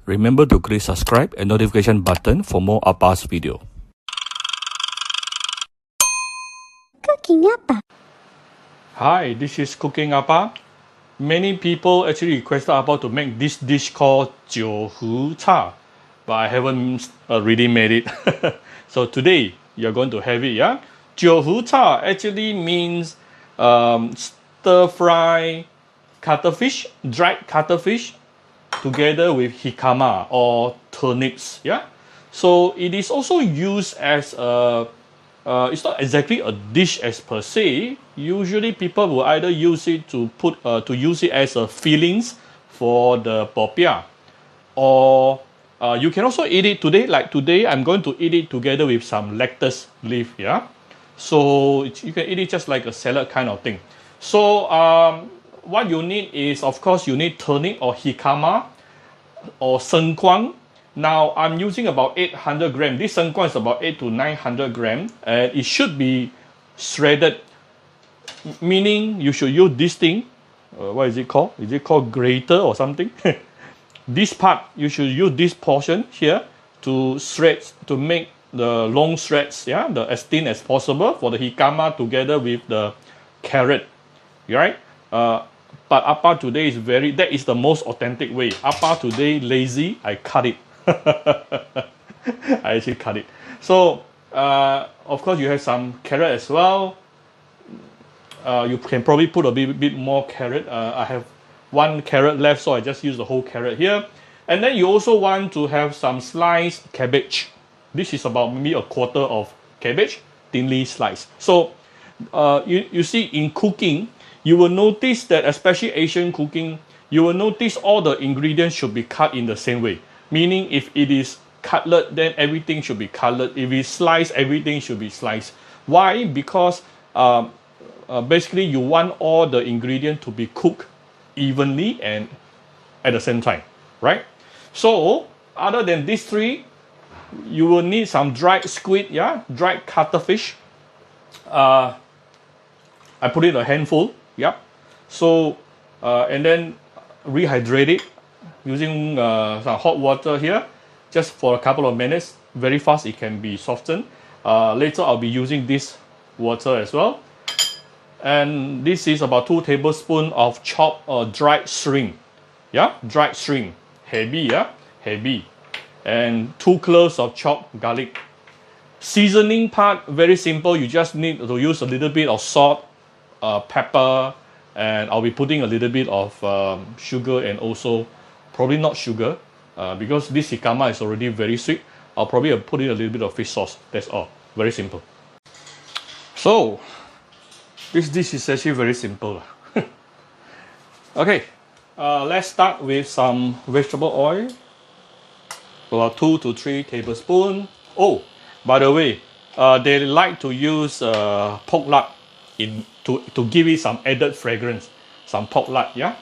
Remember to click subscribe and notification button for more Appa's video. Cooking Appa. Hi, this is Cooking Appa. Many people actually requested Appa to make this dish called Jiu Hu Char, but I haven't really made it. So today you're going to have it, yeah? Jiu Hu Char actually means stir fry cuttlefish, dried cuttlefish, together with jicama or turnips, yeah? So it is also used as a, it's not exactly a dish as per se. Usually people will either use it to use it as a fillings for the popiah, or you can also eat it today. Like today, I'm going to eat it together with some lettuce leaf, yeah? So you can eat it just like a salad kind of thing. So what you need is, of course, you need turnip or jicama or sengkuang. Now I'm using about 800 grams. This sengkuang is about 800 to 900 grams, and it should be shredded. Meaning you should use this thing. What is it called? Is it called grater or something? This part, you should use this portion here to shred, to make the long shreds, yeah, as thin as possible for the jicama together with the carrot, right? But Appa today is that is the most authentic way. Appa today lazy, I cut it. I actually cut it. So, of course, you have some carrot as well. You can probably put a bit more carrot. I have one carrot left, so I just use the whole carrot here. And then you also want to have some sliced cabbage. This is about maybe a quarter of cabbage, thinly sliced. So, you see, in cooking, you will notice that, especially Asian cooking, you will notice all the ingredients should be cut in the same way. Meaning, if it is cutlet, then everything should be cutlet. If it's sliced, everything should be sliced. Why? Because basically you want all the ingredients to be cooked evenly and at the same time, right? So, other than these three, you will need some dried squid, yeah, dried cuttlefish. I put in a handful. Yep. So, and then rehydrate it using some hot water here, just for a couple of minutes. Very fast, it can be softened. Later, I'll be using this water as well. And this is about 2 tablespoons of chopped dried shrimp. Yeah, dried shrimp. Heavy, yeah, heavy. And 2 cloves of chopped garlic. Seasoning part, very simple. You just need to use a little bit of salt, pepper, and I'll be putting a little bit of sugar, and also probably not sugar because this jicama is already very sweet. I'll probably put in a little bit of fish sauce. That's all. Very simple. So this dish is actually very simple. Okay, let's start with some vegetable oil. About 2 to 3 tablespoons. Oh, by the way, they like to use pork lard to give it some added fragrance, some pork lard, yeah?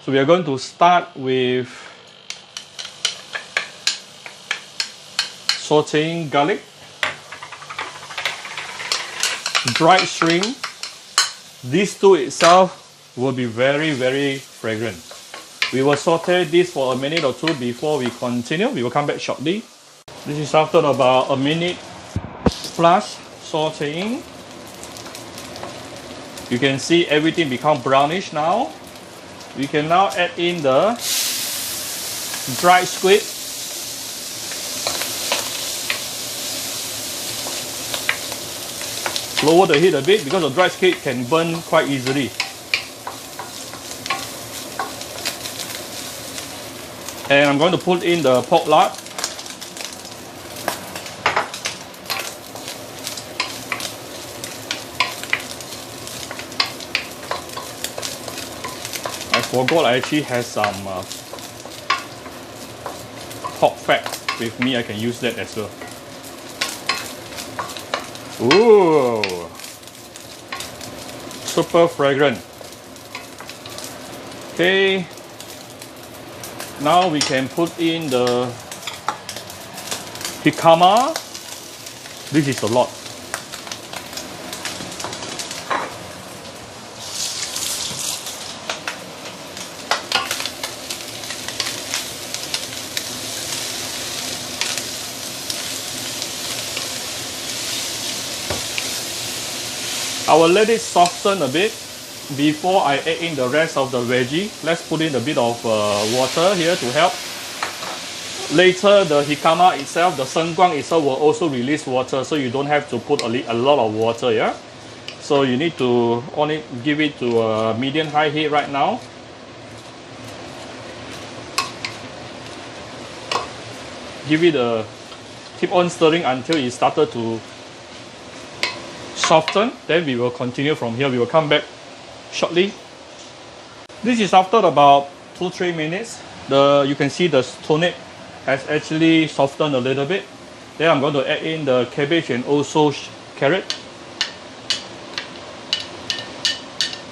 So we are going to start with sauteing garlic, dried shrimp. These two itself will be very, very fragrant. We will saute this for a minute or two before we continue. We will come back shortly. This is after about a minute plus sauteing. You can see everything become brownish now. We can now add in the dried squid. Lower the heat a bit because the dried squid can burn quite easily. And I'm going to put in the pork lard. I forgot I actually have some pork fat with me. I can use that as well. Ooh, super fragrant. Okay, now we can put in the jicama. This is a lot. I will let it soften a bit before I add in the rest of the veggie. Let's put in a bit of water here to help. Later, the jicama itself, the sengguang itself will also release water, so you don't have to put a lot of water, yeah? So you need to only give it to a medium-high heat right now. Give it a, keep on stirring until it started to soften. Then we will continue from here. We will come back shortly. This is after about 2-3 minutes. You can see the turnip has actually softened a little bit. Then I'm going to add in the cabbage and also carrot.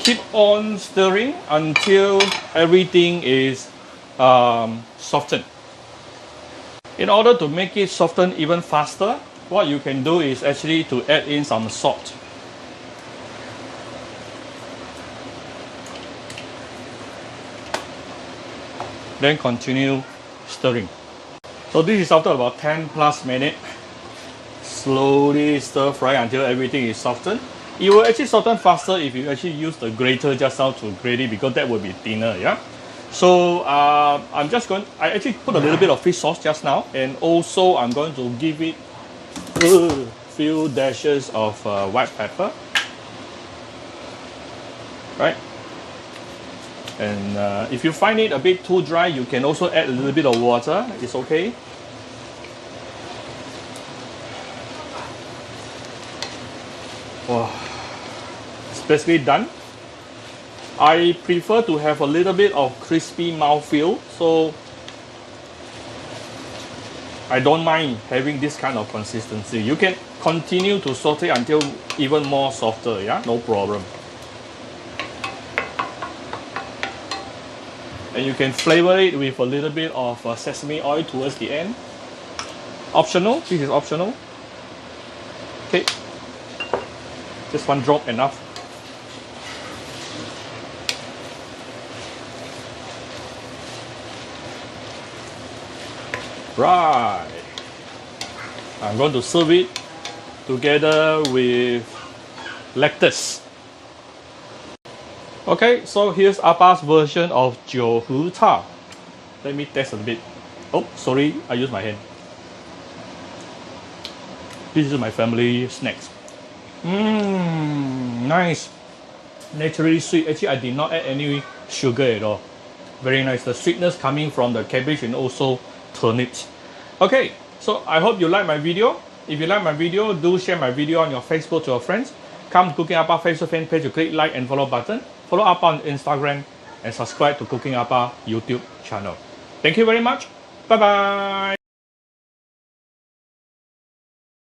Keep on stirring until everything is softened. In order to make it soften even faster, what you can do is actually to add in some salt. Then continue stirring. So this is after about 10+ minutes. Slowly stir fry until everything is softened. It will actually soften faster if you actually use the grater just now to grate it, because that will be thinner, yeah? So I actually put a little bit of fish sauce just now, and also I'm going to give it a few dashes of white pepper. Right? And if you find it a bit too dry, you can also add a little bit of water. It's okay. Wow. It's basically done. I prefer to have a little bit of crispy mouthfeel, so I don't mind having this kind of consistency. You can continue to saute until even more softer, yeah? No problem. And you can flavor it with a little bit of sesame oil towards the end. Optional, this is optional. Okay, just one drop enough. Right, I'm going to serve it together with lettuce. Okay, so here's Appa's version of Jiu Hu Char. Let me taste a bit. Oh, sorry, I used my hand. This is my family snacks. Nice. Naturally sweet. Actually, I did not add any sugar at all. Very nice. The sweetness coming from the cabbage and also turnips. Okay, so I hope you like my video. If you like my video, do share my video on your Facebook to your friends. Come to Cooking Appa Facebook fan page to click like and follow button. Follow Appa on Instagram and subscribe to Cooking Appa YouTube channel. Thank you very much. Bye bye.